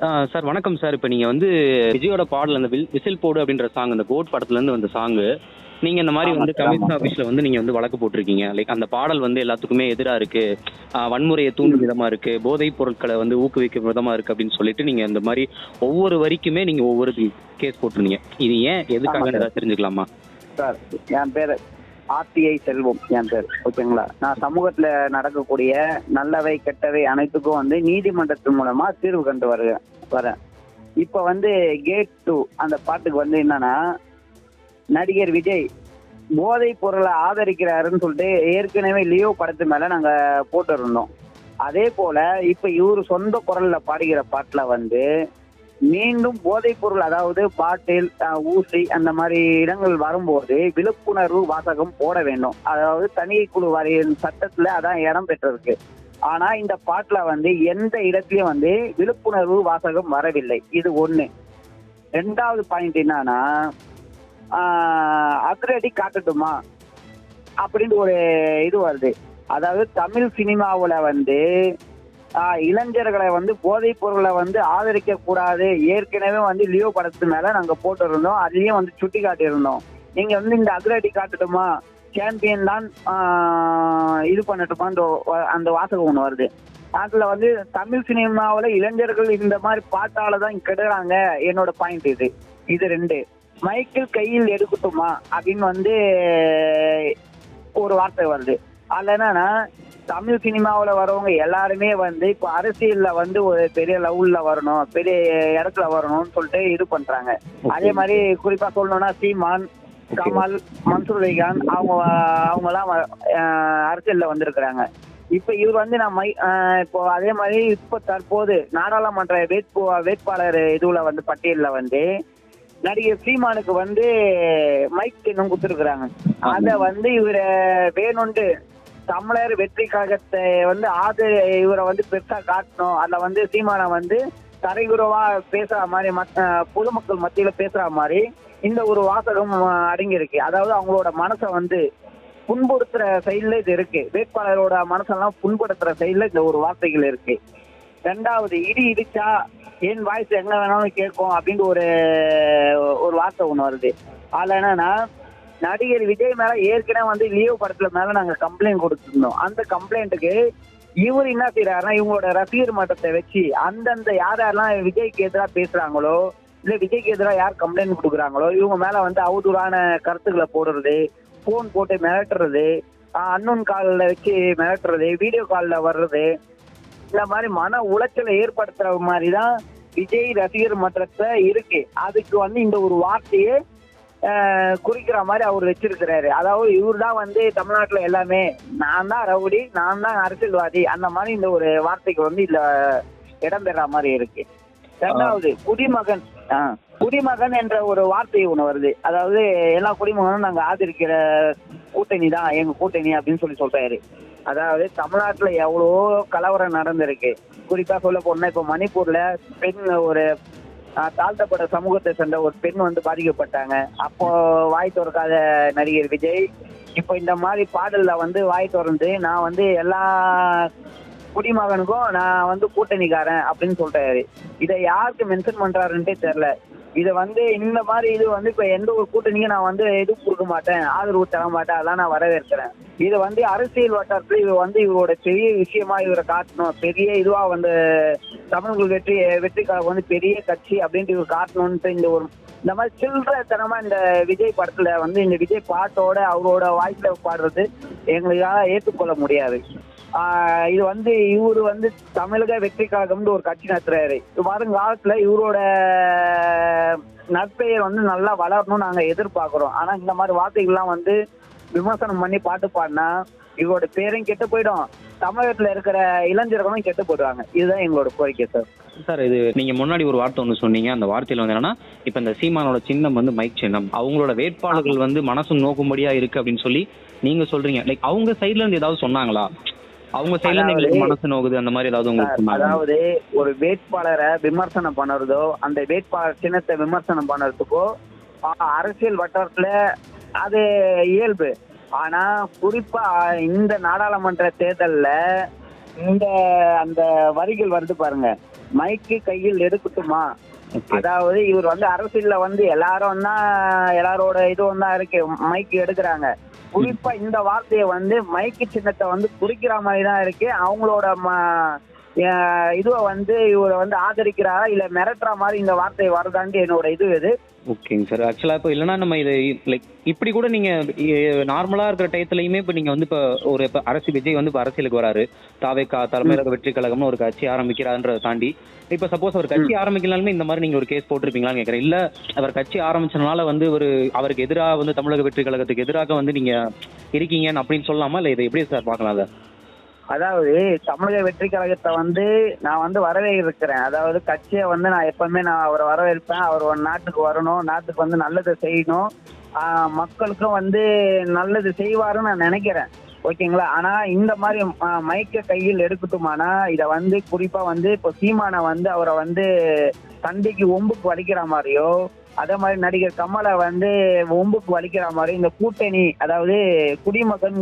Sir வணக்கம் sir. இப்போ நீங்கள் வந்து விஜயோட பாடல் அந்த விசில் போடு அப்படின்ற சாங் அந்த கோட் படத்துலேருந்து வந்த சாங்கு நீங்கள் இந்த மாதிரி ஆமா வந்து சார். ஆமா. கமிஷன் ஆஃபீஸில் வந்து நீங்கள் வந்து வழக்கு போட்டிருக்கீங்க. லைக் அந்த பாடல் வந்து எல்லாத்துக்குமே எதிராக இருக்குது, வன்முறையை தூண்டும் விதமாக இருக்குது, போதைப் பொருட்களை வந்து ஊக்குவிக்கும் விதமாக இருக்குது அப்படின்னு சொல்லிட்டு நீங்கள் இந்த மாதிரி ஒவ்வொரு வரிக்குமே நீங்கள் ஒவ்வொரு கேஸ் போட்டிருந்தீங்க. இது ஏன் ஆமா எதுக்காக சார். ஏதாவது தெரிஞ்சுக்கலாமா? சார், என் பேர் ஆர்டிஐ செல்வம். என் பேர் ஓகேங்களா. நான் சமூகத்தில் நடக்கக்கூடிய நல்லவை கெட்டவை அனைத்துக்கும் வந்து நீதிமன்றத்தின் மூலமா தீர்வு கண்டு வரேன். இப்போ வந்து கேட் 2 அந்த பாட்டுக்கு வந்து என்னன்னா, நடிகர் விஜய் போதைப் பொருளை ஆதரிக்கிறாருன்னு சொல்லிட்டு ஏற்கனவே லியோ படத்து மேல நாங்க போட்டிருந்தோம். அதே போல இப்ப இவரு சொந்த குரல்ல பாடுகிற பாட்டுல வந்து மீண்டும் போதைப் பொருள், அதாவது பாட்டில், ஊசி அந்த மாதிரி இடங்கள் வரும்போது விழிப்புணர்வு வாசகம் போட வேண்டும். அதாவது தணிக்கை குழு வாரியின் சட்டத்துல அதான் இடம் பெற்றிருக்கு. ஆனா இந்த பாட்டுல வந்து எந்த இடத்துலயும் வந்து விழிப்புணர்வு வாசகம் வரவில்லை. இது ஒண்ணு. ரெண்டாவது பாயிண்ட் என்னன்னா, அதிரடி காட்டட்டுமா அப்படின்னு ஒரு இது வருது. அதாவது தமிழ் சினிமாவுல வந்து இளைஞர்களை வந்து போதைப் பொருளை வந்து ஆதரிக்க கூடாது. ஏற்கனவே வந்து லியோ படத்து மேல நாங்க போட்டிருந்தோம், அதுலயும் வந்து சுட்டி காட்டியிருந்தோம். நீங்க வந்து இந்த அதிரடி காட்டட்டுமா, சாம்பியன் தான் இது பண்ணட்டுமா அந்த வாசகம் ஒண்ணு வருது. அதுல வந்து தமிழ் சினிமாவுல இளைஞர்கள் இந்த மாதிரி பாட்டாலதான் கெடுறாங்க. என்னோட பாயிண்ட் இது ரெண்டு. மைக்கேல் கையில் எடுக்கட்டுமா அப்படின்னு வந்து ஒரு வார்த்தை வருது. அதுல என்னன்னா, தமிழ் சினிமாவுல வரவங்க எல்லாருமே வந்து இப்ப அரசியல்ல வந்து ஒரு பெரிய லெவல்ல வரணும், பெரிய இடத்துல வரணும்னு சொல்லிட்டு இது பண்றாங்க. அதே மாதிரி குறிப்பா சொல்லணும்னா சீமான், கமல், மன்சூர் அலிகான் அவங்க எல்லாம் அரசியல்ல வந்திருக்கிறாங்க. இப்ப இவர் வந்து இப்போ அதே மாதிரி இப்ப தற்போது நாடாளுமன்ற வேட்பாளர் இதுல வந்து பட்டியல்ல வந்து நடிகர் சீமானுக்கு வந்து மைக் இன்னும் கொடுத்துருக்குறாங்க. அத வந்து இவரை வேணும்னு தமிழர் வெற்றி கழகத்தை வந்து இவரை வந்து பெருசா காட்டணும். அதுல வந்து சீமானை வந்து தரைகுறவா பேசுற மாதிரி, பொதுமக்கள் மத்தியில பேசுற மாதிரி இந்த ஒரு வாசகம் அடங்கியிருக்கு. அதாவது அவங்களோட மனசை வந்து புண்படுத்துற சைட்ல இது இருக்கு. வேட்பாளரோட மனசெல்லாம் புண்படுத்துற சைட்ல இந்த ஒரு வார்த்தைகள் இருக்கு. ரெண்டாவது, இடி இடிச்சா என் வாய்ஸ் எங்க வேணாலும் கேட்கும் அப்படின்னு ஒரு வார்த்தை ஒண்ணு வருது. அதுல என்னன்னா, நடிகர் விஜய் மேல ஏற்கனவே வந்து லியோ படத்துல மேல நாங்க கம்ப்ளைண்ட் கொடுத்துருந்தோம். அந்த கம்ப்ளைண்ட்டுக்கு இவர் என்ன செய்யறாருன்னா, இவங்களோட ரசிகர் மட்டத்தை வச்சு அந்தந்த யாரெல்லாம் விஜய்க்கு எதிராக பேசுறாங்களோ, இல்ல விஜய்க்கு எதிராக யார் கம்ப்ளைண்ட் கொடுக்குறாங்களோ இவங்க மேல வந்து அவதூறான கருத்துக்களை போடுறது, போன் போட்டு மிரட்டுறது, அன்னோன் காலில் வச்சு மிரட்டுறது, வீடியோ காலில் வர்றது, இந்த மாதிரி மன உளைச்சலை ஏற்படுத்துற மாதிரி தான் விஜய் ரசிகர் மன்றத்தை இருக்கு. அதுக்கு வந்து இந்த ஒரு வார்த்தையே குறிக்கிற மாதிரி அவர் வச்சிருக்கிறாரு. அதாவது இவர் தான் வந்து தமிழ்நாட்டுல எல்லாமே, நான் தான் ரவுடி, நான் தான் அரசியல்வாதி, அந்த மாதிரி இந்த ஒரு வார்த்தைக்கு வந்து இதுல இடம்பெற மாதிரி இருக்கு. ரெண்டாவது, குடிமகன் என்ற ஒரு வார்த்தை ஒண்ணு வருது. அதாவது எல்லா குடிமகனும் நாங்க ஆதரிக்கிற கூட்டணி தான் எங்க கூட்டணி அப்படின்னு சொல்றாரு. அதாவது தமிழ்நாட்டுல எவ்வளவோ கலவரம் நடந்திருக்கு. குறிப்பா சொல்ல போனா இப்ப மணிப்பூர்ல பெண், ஒரு தாழ்த்தப்பட்ட சமூகத்தை சேர்ந்த ஒரு பெண் வந்து பாதிக்கப்பட்டாங்க. அப்போ வாய் திறக்காத நடிகர் விஜய் இப்போ இந்த மாதிரி பாடல்ல வந்து வாய் திறந்து நான் வந்து எல்லா குடிமகனுக்கும் நான் வந்து கூட்டணிக்காரன் அப்படின்னு சொல்றாரு. இதை யாருக்கு மென்ஷன் பண்றாருன்ட்டே தெரியல. இதை வந்து இந்த மாதிரி இது வந்து இப்ப எந்த ஒரு கூட்டணிக்கும் நான் வந்து எதுவும் கொடுக்க மாட்டேன், ஆதரவு தர மாட்டேன், அதெல்லாம் நான் வரவேற்கிறேன். இது வந்து அரசியல் வட்டாரத்துல இவர் வந்து இவரோட பெரிய விஷயமா இவரை காட்டணும், பெரிய இதுவா வந்து தமிழர்கள் வெற்றிக்காக வந்து பெரிய கட்சி அப்படின்ட்டு இவர் காட்டணும்ட்டு இந்த மாதிரி சில்லறத்தனமா இந்த விஜய் படத்துல வந்து இந்த விஜய் பாட்டோட அவரோட வாய்ஸ்ல பாடுறது எங்களுக்காக ஏற்றுக்கொள்ள முடியாது. இது வந்து இவரு வந்து தமிழக வெற்றி கழகம்னு ஒரு கட்சி நடத்துறாரு. வருங்காலத்துல இவரோட நற்பெயர் வந்து நல்லா வளரணும்னு நாங்க எதிர்பார்க்கிறோம். ஆனா இந்த மாதிரி வார்த்தைகள்லாம் வந்து விமர்சனம் பண்ணி பாட்டு பாடினா இவரோட பேரும் கெட்டு போயிடும், தமிழகத்துல இருக்கிற இளைஞர்களும் கெட்டு போயிடுவாங்க. இதுதான் எங்களோட கோரிக்கை சார். சார், இது நீங்க முன்னாடி ஒரு வார்த்தை ஒன்று சொன்னீங்க. அந்த வார்த்தையில வந்து என்னன்னா, இப்ப இந்த சீமானோட சின்னம் வந்து மைக் சின்னம், அவங்களோட வேட்பாளர்கள் வந்து மனசு நோக்கும்படியா இருக்கு அப்படின்னு சொல்லி நீங்க சொல்றீங்க. லைக் அவங்க சைட்ல இருந்து ஏதாவது சொன்னாங்களா? அவங்க சைட்ல இருந்து மனசு நோகுது அந்த மாதிரி ஏதாவது உங்களுக்கு சொன்னாங்க? அதாவது ஒரு வேட்பாளரை விமர்சனம் பண்ணுறதோ, அந்த வேட்பாளர் சின்னத்தை விமர்சனம் பண்ணுறதுக்கோ அரசியல் வட்டாரத்துல அது இயல்பு. ஆனா குறிப்பா இந்த நாடாளுமன்ற தேர்தல்ல அந்த வரிகள் வருது பாருங்க, மைக்கு கையில் எடுக்கட்டுமா? ஓகே. அதாவது இவர் வந்து அரசியல்ல வந்து எல்லாரும் தான், எல்லாரோட இதுவும் தான் இருக்கு, மைக்கு எடுக்கிறாங்க. குறிப்பா இந்த வார்த்தையை வந்து மைக்கு சின்னத்தை வந்து குறிக்கிற மாதிரி தான் இருக்கு. அவங்களோட இதுவை வந்து இவரை வந்து ஆதரிக்கிறாரா இல்ல மிரட்டுற மாதிரி இந்த வார்த்தை வருதான்ட்டு என்னோட இது. ஓகேங்க சார். ஆக்சுவலா இப்போ இல்லைன்னா நம்ம இது லைக் இப்படி கூட நீங்க நார்மலா இருக்கிற டயத்துலயுமே இப்போ நீங்க வந்து இப்போ அரசு விஜய் வந்து இப்போ அரசியலுக்கு வராரு. தாவேகா தலைமையில வெற்றி கழகம்னு ஒரு கட்சி ஆரம்பிக்கிறாருன்றதை தாண்டி இப்போ சப்போஸ் அவர் கட்சி ஆரம்பிக்கலாலுமே இந்த மாதிரி நீங்க ஒரு கேஸ் போட்டிருப்பீங்களான்னு கேட்கறேன். இல்ல அவர் கட்சி ஆரம்பிச்சனால வந்து அவருக்கு எதிராக வந்து தமிழக வெற்றி கழகத்துக்கு எதிராக வந்து நீங்க இருக்கீங்கன்னு அப்படின்னு சொல்லலாமா, இல்ல இதை எப்படி சார் பார்க்கலாம் அதை? அதாவது தமிழக வெற்றி கழகத்தை வந்து நான் வந்து வரவேற்கிறேன். அதாவது கட்சியை வந்து நான் எப்பவுமே நான் அவரை வரவேற்பேன். அவர் ஒரு நாட்டுக்கு வரணும், நாட்டுக்கு வந்து நல்லது செய்யணும், மக்களுக்கும் வந்து நல்லது செய்வாருன்னு நான் நினைக்கிறேன். ஓகேங்களா? ஆனா இந்த மாதிரி மைக்க கையில் எடுக்கட்டுமானா இதை வந்து குறிப்பா வந்து இப்போ சீமானை வந்து அவரை வந்து சண்டைக்கு ஒம்புக்கு வலிக்கிற மாதிரியோ, அதே மாதிரி நடிகர் கமலை வந்து ஒம்புக்கு வலிக்கிற மாதிரி இந்த கூட்டணி, அதாவது குடிமகன்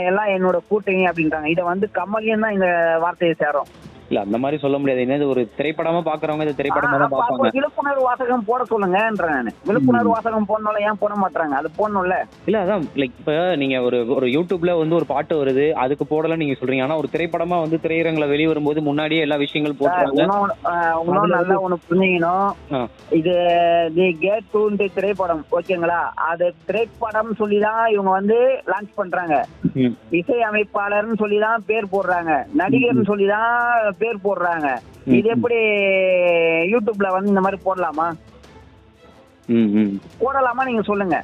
எல்லாம் என்னோட கூட்டணி அப்படின்றாங்க. இதை வந்து கமலையும் தான் இந்த வார்த்தையை சேரும். இல்ல அந்த மாதிரி சொல்ல முடியாது. என்னது ஒரு திரைப்படமா பாக்குறவங்க இந்த திரைப்படமா தான் பாப்பாங்க. விழிப்புணர்வு வாசகம் போட சொல்லுங்கன்ற நானு. விழிப்புணர்வு வாசகம் போடணும்ல, ஏன் போட மாட்டாங்க? அது போடணும்ல. இல்ல அதான் லைக் இப்ப நீங்க ஒரு யூடியூப்ல வந்து ஒரு பாட்டு வருது, அதுக்கு போடல நீங்க சொல்றீங்க. ஆனா ஒரு திரைப்படமா வந்து திரையரங்குல வெளிய வரும்போது முன்னாடியே எல்லா விஷயங்கள் போடுறாங்க. இன்னும் நல்லா ஒண்ணு புரிஞ்சுக்கணும். இது தி கேட் டூ திரைப்படம், ஓகேங்களா? அது திரைப்படம் சொல்லிதான் இவங்க வந்து லான்ச் பண்றாங்க. இசை அமைப்பாளர்னு சொல்லிதான் பேர் போடுறாங்க, நடிகர்னு சொல்லிதான் பேர் போடுறாங்க. இது எப்படி யூடியூப்ல வந்து இந்த மாதிரி போடலாமா? போடலாமா? நீங்க சொல்லுங்க.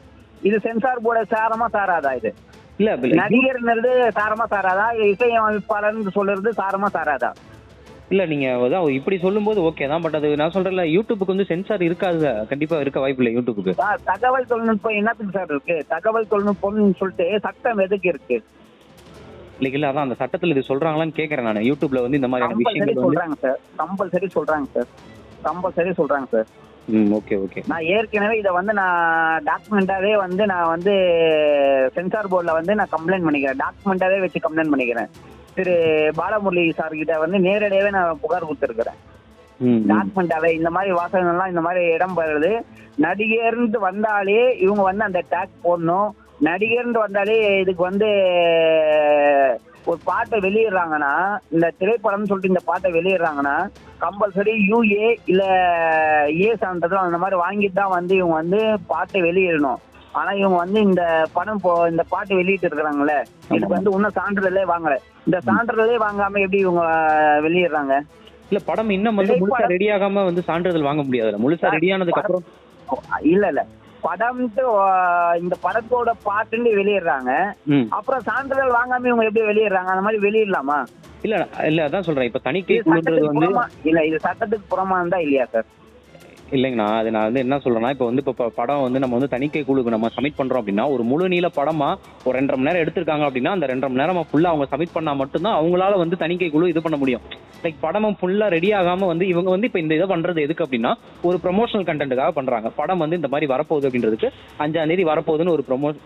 இது சென்சார் போர்டு சாரமா சாராதா? இது இல்ல நடிகர்ங்கிறது சாரமா சாராதா? இசை அமைப்பாளர்னு சொல்றது சாரமா சாராதா? இல்ல நீங்க அதான் இப்படி சொல்லும்போது ஓகே தான். பட் அது நான் சொல்றேன்ல, யூடியூபுக்கு வந்து சென்சார் இருக்காது, கண்டிப்பா இருக்க வாய்ப்பு இல்லை யூடியூபுக்கு. தகவல் தொழில்நுட்பம் என்னத்துக்கு சார் இருக்கு? தகவல் தொழில்நுட்பம்னு சொல்லிட்டு சட்டம் எதுக்கு இருக்கு? இல்ல அதான் அந்த சட்டத்துல இது சொல்றாங்களான்னு கேக்குறேன் நான். யூடியூப்ல வந்து இந்த மாதிரியான விஷயங்கள் சொல்றாங்க சார், கம்பல்சரி சொல்றாங்க சார். ஓகே. நான் ஏற்கனவே இதை வந்து நான் டாக்குமெண்டாவே வந்து நான் வந்து சென்சார் போர்டில் வந்து நான் கம்ப்ளைண்ட் பண்ணிக்கிறேன். டாக்குமெண்டாவே வச்சு கம்ப்ளைண்ட் பண்ணிக்கிறேன். திரு பாலமுரளி சார் கிட்ட வந்து நேரடியாவே நான் புகார் கொடுத்துருக்கிறேன். டாக்குமெண்டாவே இந்த மாதிரி வாசகங்கள்லாம் இந்த மாதிரி இடம் பெறுது. நடிகர்ந்து வந்தாலே இவங்க வந்து அந்த டேக் போடணும். நடிகர்ந்து வந்தாலே இதுக்கு வந்து ஒரு பாட்டை வெளியிடுறாங்கன்னா, இந்த திரைப்படம்னு சொல்லிட்டு இந்த பாட்டை வெளியிடுறாங்கன்னா கம்பல்சரி UA இல்ல ஏ சான்றிதழ் அந்த மாதிரி வாங்கிட்டு தான் வந்து இவங்க வந்து பாட்டை வெளியிடணும். ஆனா இவங்க வந்து இந்த படம் இந்த பாட்டு வெளியிட்டு இருக்கிறாங்கல்ல, இதுக்கு வந்து இன்னும் சான்றிதழே வாங்கல. இந்த சான்றிதழே வாங்காம எப்படி இவங்க வெளியிடுறாங்க? இல்ல படம் இன்னும் வந்து முழுசா ரெடி ஆகாம வந்து சான்றிதழ் வாங்க முடியாதுல்ல. முழுசா ரெடி ஆனதுக்கு அப்புறம் இல்ல படம்ட்டு இந்த படத்தோட பாட்டுன்னு வெளியிடுறாங்க, அப்புறம் சான்றிதழ் வாங்காம இவங்க எப்படி வெளியிடுறாங்க? அந்த மாதிரி வெளியிடலாமா? இல்ல அதான் சொல்றேன். இப்ப தணிக்கை குழுன்றது வந்து இல்ல இது சட்டத்துக்கு புறமா இருந்தா இல்லையா சார்? இல்லைங்கண்ணா, அது நான் வந்து என்ன சொல்றேன்னா, இப்போ வந்து இப்போ படம் வந்து நம்ம வந்து தணிக்கை குழுக்கு நம்ம சப்மிட் பண்றோம் அப்படின்னா, ஒரு முழு நீள படமா ஒரு 2.5 மணி நேரம் எடுத்திருக்காங்க அப்படின்னா, அந்த 2.5 மணி நேரம் ஃபுல்லா அவங்க சப்மிட் பண்ணா மட்டும்தான் அவங்களால வந்து தணிக்கை குழு இது பண்ண முடியும். லைக் படமும் ஃபுல்லா ரெடி ஆகாம வந்து இவங்க வந்து இப்போ இந்த இதை பண்றது எதுக்கு அப்படின்னா, ஒரு ப்ரொமோஷனல் கண்டென்ட்டுக்காக பண்றாங்க. படம் வந்து இந்த மாதிரி வரப்போகுது அப்படின்றதுக்கு 5ஆம் தேதி வரப்போகுதுன்னு ஒரு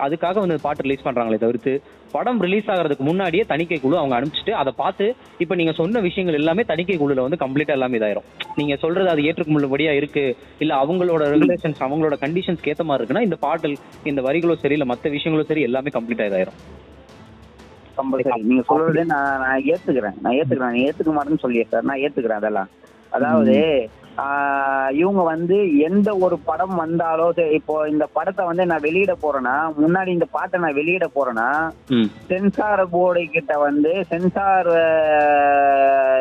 அதுக்காக வந்து பாட்டு ரிலீஸ் பண்றாங்களே தவிர்த்து, படம் ரிலீஸ் ஆகிறதுக்கு முன்னாடியே தணிக்கை குழு அவங்க அனுப்பிச்சிட்டு அதை பார்த்து இப்போ நீங்க சொன்ன விஷயங்கள் எல்லாமே தணிக்கை குழுல வந்து கம்ப்ளீட்டா எல்லாமே இதாயிரும். நீங்க சொல்றது அது ஏற்றுக்கொள்ளும்படியா இருக்கு, இல்ல அவங்களோட ரெகுலேஷன்ஸ் அவங்களோட கண்டிஷன்ஸ்க்கு ஏத்த மாதிரி இருக்குன்னா இந்த பாடல் இந்த வரிகளும் சரி இல்ல மற்ற விஷயங்களும் சரி எல்லாமே கம்ப்ளீட்டா இதாயிரும். நீங்க சொல்றது நான் ஏத்துக்கிறேன். நீ ஏத்துக்க மாட்டேன்னு சொல்லியே சார், நான் ஏத்துக்கிறேன் அதெல்லாம். அதாவது இவங்க வந்து எந்த ஒரு படம் வந்தாலும் இப்போ இந்த படத்தை வந்து நான் வெளியிட போறேன்னா, முன்னாடி இந்த பாட்டை நான் வெளியிட போறேன்னா, சென்சார் போர்டு கிட்ட வந்து சென்சார்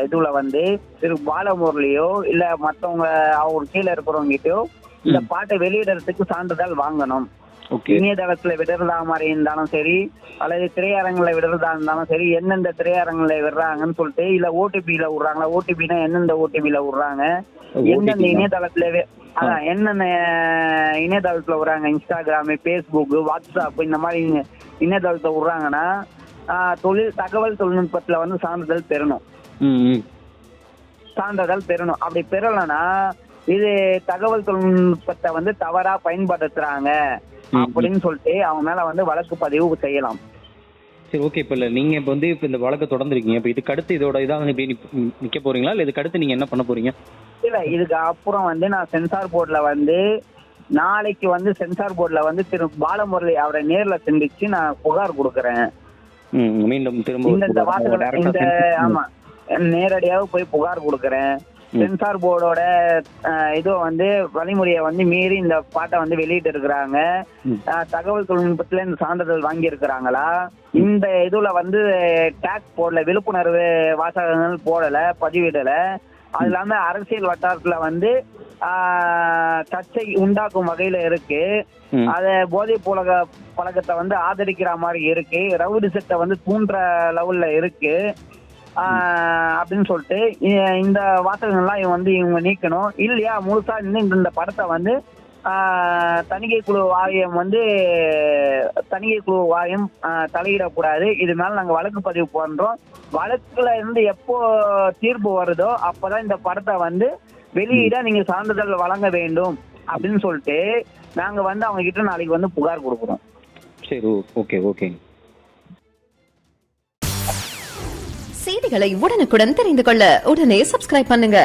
இதுல வந்து திரு பாலமுரளியோ இல்ல மத்தவங்க அவங்க கீழே இருக்கிறவங்க கிட்டயோ இந்த பாட்டை வெளியிடறதுக்கு சான்றிதழ் வாங்கணும். இணையதளத்துல விடுறதா மாதிரி இருந்தாலும் சரி, அல்லது திரையரங்குல விடுறதா இருந்தாலும் சரி, எந்தெந்த திரையரங்குல விடுறாங்கன்னு சொல்லிட்டு, இல்ல ஓடிபில விடுறாங்களா, ஓடிபினா எந்தெந்த ஓடிபில விடுறாங்க, எந்தெந்த இணையதளத்துல என்னென்ன இணையதளத்துல விடுறாங்க, இன்ஸ்டாகிராம், பேஸ்புக், வாட்ஸ்அப் இந்த மாதிரி இணையதளத்தை விடுறாங்கன்னா தகவல் தொழில்நுட்பத்துல வந்து சான்றிதழ் பெறணும். அப்படி பெறலன்னா இது தகவல் தொழில்நுட்பத்தை வந்து தவறா பயன்படுத்துறாங்க அப்படின்னு சொல்லிட்டு அவங்க மேல வந்து வழக்கு பதிவு செய்யலாம். சரி, ஓகே. இப்ப இல்ல நீங்க இப்ப வந்து இப்ப இந்த வழக்க தொடர்ந்துருக்கீங்க. இப்ப இதுக்கு அடுத்து இதோட இதா வந்து இப்படியே நிக்க போறீங்களா? இல்ல இதுக்கு அடுத்து நீங்க என்ன பண்ண போறீங்க? இல்ல இதுக்கு அப்புறம் வந்து நான் சென்சார் போர்டுல வந்து நாளைக்கு வந்து சென்சார் போர்டுல வந்து திரு பாலமுரளி அவரை நேர்ல சந்திச்சு நான் புகார் கொடுக்கறேன். மீண்டும் திரும்ப இந்த வாசகம் இந்த ஆமா நேரடியாக போய் புகார் கொடுக்கறேன். சென்சார் போர்டோட இது வந்து வழிமுறையை வந்து மீறி இந்த பாட்டை வந்து வெளியிட்டு இருக்கிறாங்க. தகவல் தொழில்நுட்பத்துல இந்த சான்றிதழ் வாங்கி இருக்கிறாங்களா, இந்த இதுல வந்து டேக்ஸ் போடல, விழிப்புணர்வு வாசகங்கள் போடல, பதிவிடல. அது இல்லாம அரசியல் வட்டாரத்துல வந்து சர்ச்சை உண்டாக்கும் வகையில இருக்கு. அத போதை பழக்கத்தை வந்து ஆதரிக்கிற மாதிரி இருக்கு, ரவுடிசத்தை வந்து தூண்டுற லெவல்ல இருக்கு அப்படின்னு சொல்லிட்டு இந்த வாசகங்கள்லாம் இவங்க நீக்கணும். இல்லையா முழுசா இந்த படத்தை வந்து தணிக்கை குழு வாரியம் தலையிடக்கூடாது. இது மேல நாங்க வழக்கு பதிவு பண்றோம். வழக்குல இருந்து எப்போ தீர்ப்பு வருதோ அப்பதான் இந்த படத்தை வந்து வெளியிட நீங்க சான்றிதழ் வழங்க வேண்டும் அப்படின்னு சொல்லிட்டு நாங்க வந்து அவங்க கிட்ட நாளைக்கு வந்து புகார் கொடுக்குறோம். சரி, ஓகே ஓகே. செய்திகளை உடனுக்குடன் தெரிந்து கொள்ள உடனே சப்ஸ்கிரைப் பண்ணுங்க.